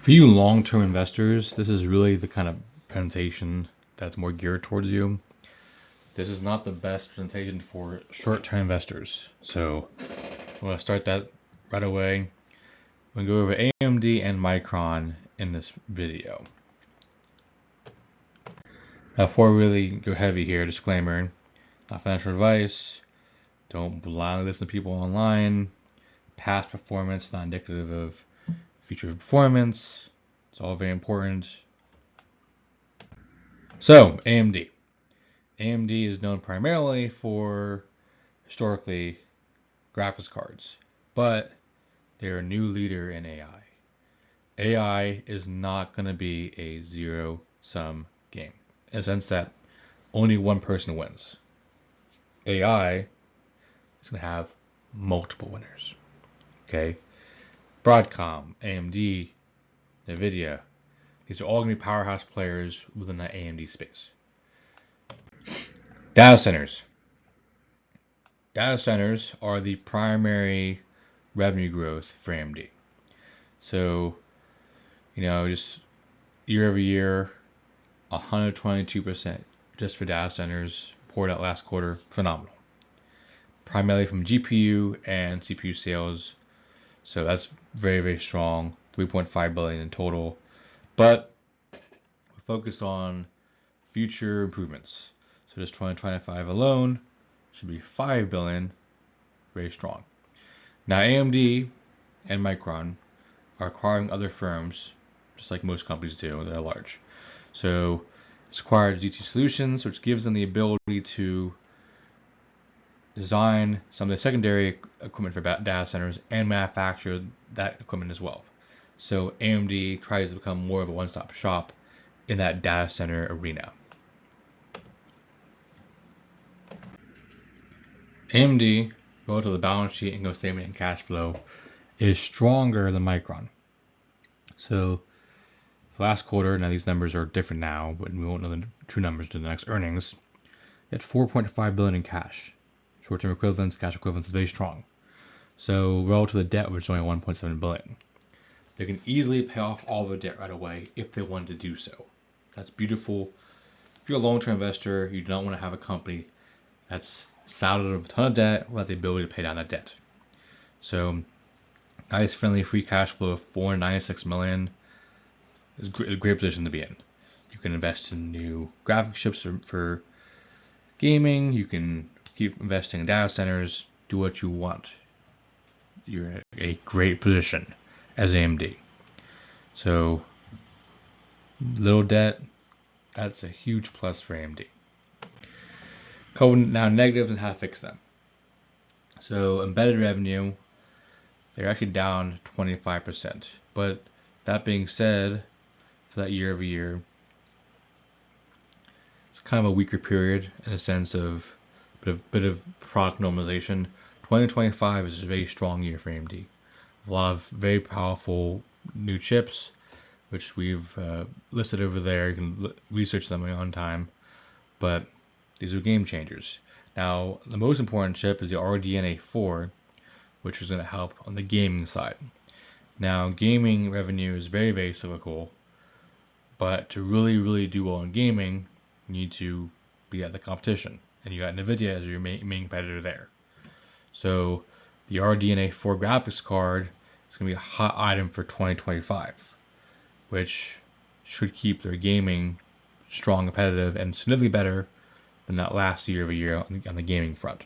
For you long-term investors, this is really the kind of presentation that's more geared towards you. This is not the best presentation for short-term investors. So I'm going to start that right away. I'm going to go over AMD and Micron in this video. Now, before we really go heavy here, disclaimer, not financial advice, don't blindly listen to people online, past performance not indicative of future performance. It's all very important. So, AMD. AMD is known primarily for, historically, graphics cards, but they're a new leader in AI. AI is not going to be a zero-sum game, in the sense that only one person wins. AI is going to have multiple winners. Okay? Broadcom, AMD, NVIDIA, these are all going to be powerhouse players within that AMD space. Data centers. Data centers are the primary revenue growth for AMD. So, just year over year, 122% just for data centers poured out last quarter. Phenomenal. Primarily from GPU and CPU sales. So that's very, very strong. 3.5 billion in total. But we're focused on future improvements. So just 2025 alone should be 5 billion. Very strong. Now AMD and Micron are acquiring other firms, just like most companies do that are large. So it's acquired GT Solutions, which gives them the ability to design some of the secondary equipment for data centers and manufacture that equipment as well. So AMD tries to become more of a one-stop shop in that data center arena. AMD, go to the balance sheet, income statement, and cash flow, is stronger than Micron. So for last quarter, now these numbers are different now, but we won't know the true numbers to the next earnings. At 4.5 billion in cash. Short-term equivalents, cash equivalents is very strong. So relative to the debt, which is only 1.7 billion. They can easily pay off all their debt right away if they wanted to do so. That's beautiful. If you're a long-term investor, you don't want to have a company that's saddled with a ton of debt without the ability to pay down that debt. So nice, friendly, free cash flow of 496 million is a great position to be in. You can invest in new graphics chips for gaming. You can keep investing in data centers. Do what you want. You're in a great position as AMD. So little debt, that's a huge plus for AMD. Couple now negatives and how to fix them. So embedded revenue, they're actually down 25%. But that being said, for that year over year, it's kind of a weaker period in a sense of bit of product normalization. 2025 is a very strong year for AMD. A lot of very powerful new chips, which we've listed over there. You can research them on time, but these are game changers. Now, the most important chip is the RDNA 4, which is going to help on the gaming side. Now, gaming revenue is very, very cyclical, but to really do well in gaming, you need to be at the competition, and you got NVIDIA as your main competitor there. So the RDNA 4 graphics card is going to be a hot item for 2025, which should keep their gaming strong, competitive, and significantly better than that last year of a year on the gaming front.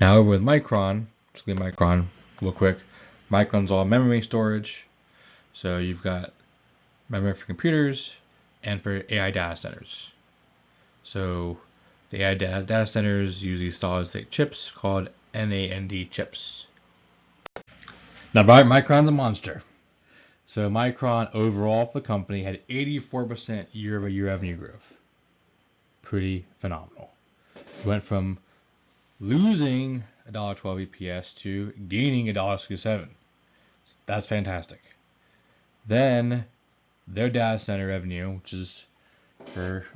Now over with Micron, real quick. Micron's all memory storage. So you've got memory for computers and for AI data centers. So the AI data centers use these solid state chips called NAND chips. Now Micron's a monster. So Micron overall for the company had 84% year over year revenue growth. Pretty phenomenal. It went from losing $1.12 EPS to gaining $1.67. That's fantastic. Then their data center revenue, which is for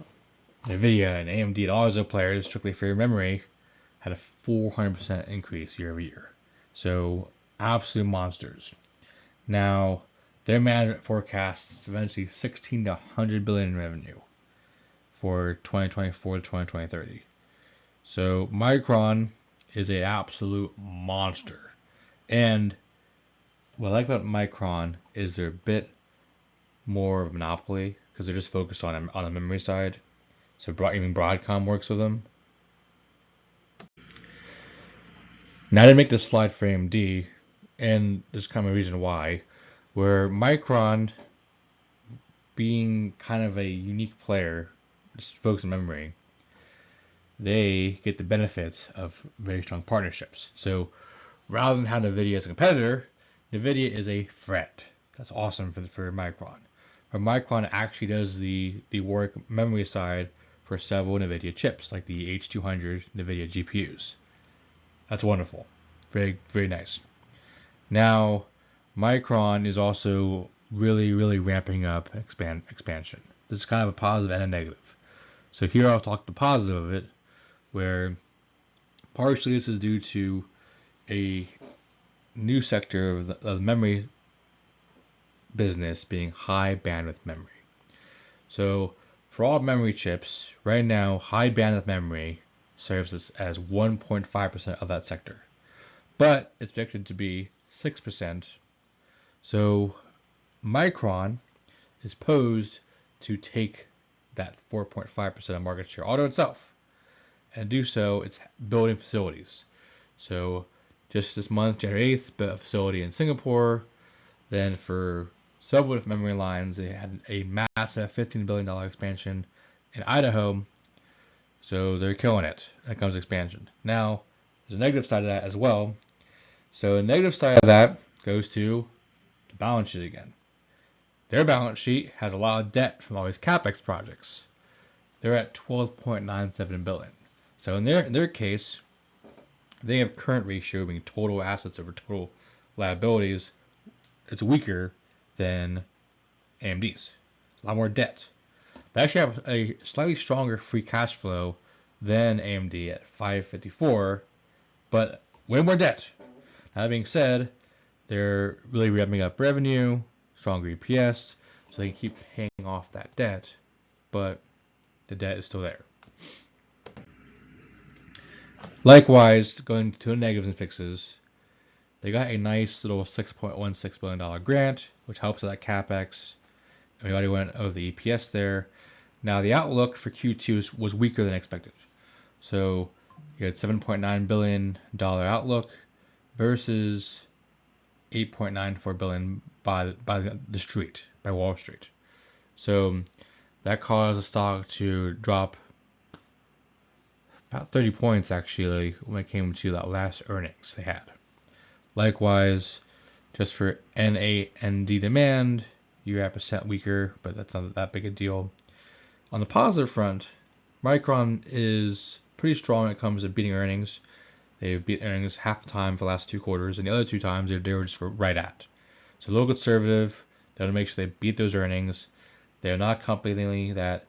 NVIDIA and AMD and all those other players, strictly for your memory, had a 400% increase year over year. So absolute monsters. Now, Their management forecasts eventually 16 to 100 billion in revenue for 2024 to 2030. So Micron is an absolute monster. And what I like about Micron is they're a bit more of a monopoly because they're just focused on the memory side. So even Broadcom works with them. Now I didn't make this slide for AMD, and there's kind of a reason why. Where Micron, being kind of a unique player, just focused on memory, they get the benefits of very strong partnerships. So rather than having NVIDIA as a competitor, NVIDIA is a threat. That's awesome for Micron. But Micron actually does the work memory side for several NVIDIA chips, like the H200 NVIDIA GPUs. That's wonderful. Very, very nice. Now, Micron is also really ramping up expansion. This is kind of a positive and a negative. So here I'll talk the positive of it, where partially this is due to a new sector of the memory business being high bandwidth memory. So for all memory chips, right now, high bandwidth memory serves as 1.5% of that sector. But it's projected to be 6%. So Micron is posed to take that 4.5% of market share all to itself. And do so, it's building facilities. So just this month, January 8th, built a facility in Singapore. Then for several memory lines, they had a massive $15 billion expansion in Idaho. So they're killing it when it comes to expansion. Now, there's a negative side of that as well. So the negative side of that goes to the balance sheet again. Their balance sheet has a lot of debt from all these CapEx projects. They're at $12.97 billion. So in their case, they have current ratio being total assets over total liabilities. It's weaker than AMD's. A lot more debt. They actually have a slightly stronger free cash flow than AMD at 554, but way more debt. That being said, they're really ramping up revenue, stronger EPS, so they can keep paying off that debt, but the debt is still there. Likewise, going to the negatives and fixes, they got a nice little $6.16 billion grant, which helps with that CapEx. We already went over the EPS there. Now, the outlook for Q2 was weaker than expected. So, you had $7.9 billion outlook versus $8.94 billion by the street, by Wall Street. So, that caused the stock to drop about 30 points, actually, when it came to that last earnings they had. Likewise, just for NAND demand, you're at % weaker, but that's not that big a deal. On the positive front, Micron is pretty strong when it comes to beating earnings. They've beat earnings half the time for the last 2 quarters, and the other 2 times they were just right at. So a little conservative. They want to make sure they beat those earnings. They're not a company that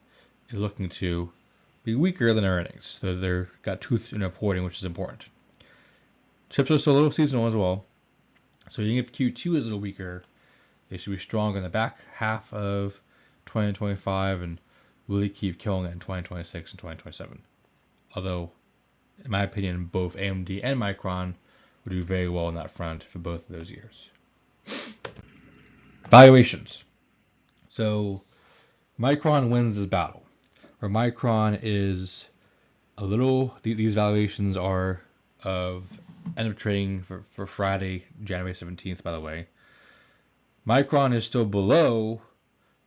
is looking to be weaker than earnings. So they've got truth in reporting, which is important. Chips are still a little seasonal as well. So even if Q2 is a little weaker, they should be strong in the back half of 2025 and really keep killing it in 2026 and 2027. Although, in my opinion, both AMD and Micron would do very well on that front for both of those years. Valuations. So, Micron wins this battle. Or Micron is a little, these valuations are of end of trading for Friday, January 17th, by the way. Micron is still below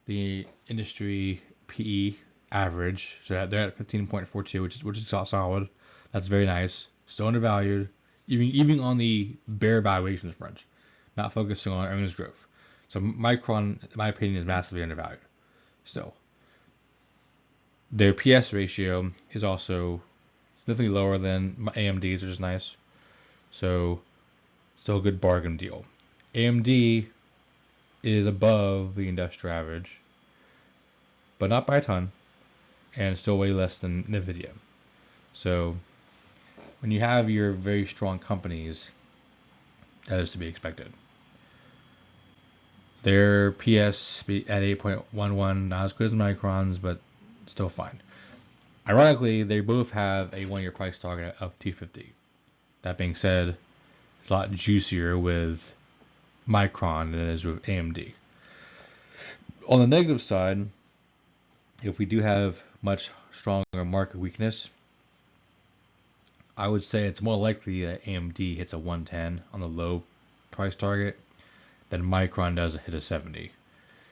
the industry PE average. So they're at 15.42, which is solid. That's very nice. Still undervalued, even on the bare valuations front, not focusing on earnings growth. So Micron, in my opinion, is massively undervalued still. Their PS ratio is also significantly lower than AMD's, which is nice. So still a good bargain deal. AMD is above the industrial average, but not by a ton, and still way less than NVIDIA. So when you have your very strong companies, that is to be expected. Their PS at 8.11, not as good as Micron's, but still fine. Ironically, they both have a 1-year price target of 250. That being said, it's a lot juicier with Micron than it is with AMD. On the negative side, if we do have much stronger market weakness, I would say it's more likely that AMD hits a 110 on the low price target than Micron does hit a 70. It'd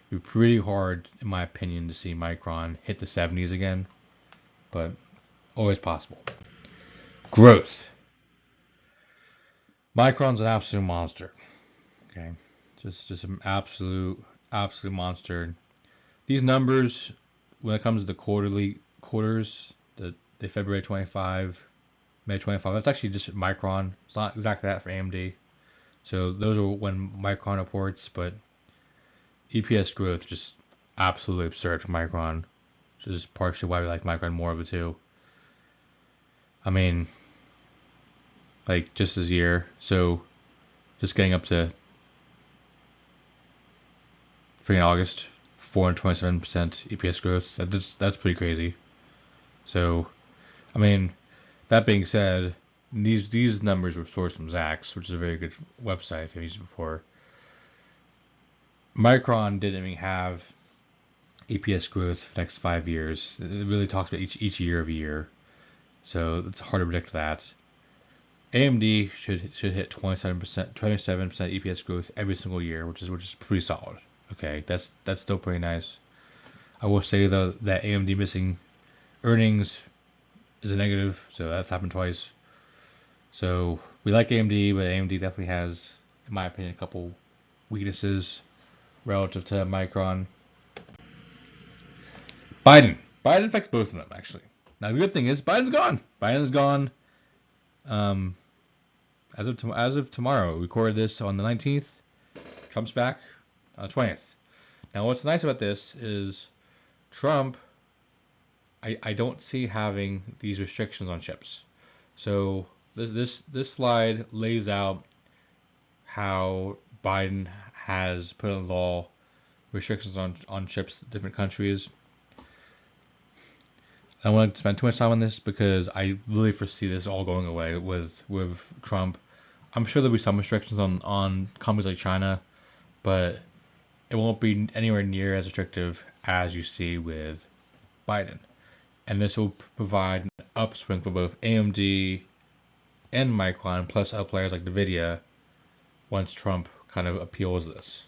be pretty hard, in my opinion, to see Micron hit the 70s again, but always possible. Growth. Micron's an absolute monster. Okay, just an absolute monster. These numbers, when it comes to the quarters, the February 25, May 25, that's actually just Micron. It's not exactly that for AMD. So those are when Micron reports, but EPS growth just absolutely absurd for Micron. Which is partially why we like Micron more of the two. I mean, like just this year, so just getting up to freaking August, 427% EPS growth. That's pretty crazy. So, I mean, that being said, these numbers were sourced from Zacks, which is a very good website if you've used it before. Micron didn't even have EPS growth for the next 5 years. It really talks about each year of a year, so it's hard to predict that. AMD should hit 27% EPS growth every single year, which is pretty solid. Okay, that's still pretty nice. I will say though that AMD missing earnings is a negative, so that's happened twice. So we like AMD, but AMD definitely has, in my opinion, a couple weaknesses relative to Micron. Biden affects both of them actually. Now the good thing is Biden's gone. Biden's gone. As of tomorrow, we recorded this on the 19th. Trump's back on the 20th. Now, what's nice about this is Trump, I don't see having these restrictions on chips. So this slide lays out how Biden has put in law restrictions on chips in different countries. I don't want to spend too much time on this because I really foresee this all going away with Trump. I'm sure there'll be some restrictions on companies like China, but it won't be anywhere near as restrictive as you see with Biden. And this will provide an upswing for both AMD and Micron, plus other players like NVIDIA, once Trump kind of appeals this.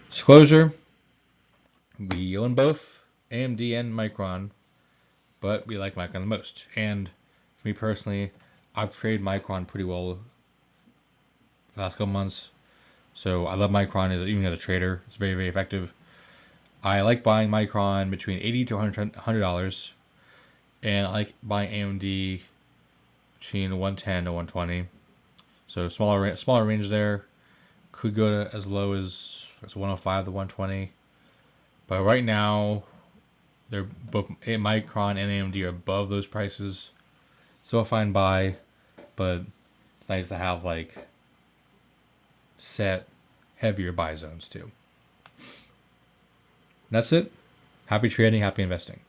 Disclosure, we own both AMD and Micron, but we like Micron the most. And for me personally, I've traded Micron pretty well the last couple months. So I love Micron even as a trader. It's very, very effective. I like buying Micron between $80 to $100, and I like buying AMD between 110 to 120. So smaller range there. Could go to as low as 105 to 120. But right now, they're both Micron and AMD are above those prices. Still a fine buy, but it's nice to have like set heavier buy zones too. That's it. Happy trading, happy investing.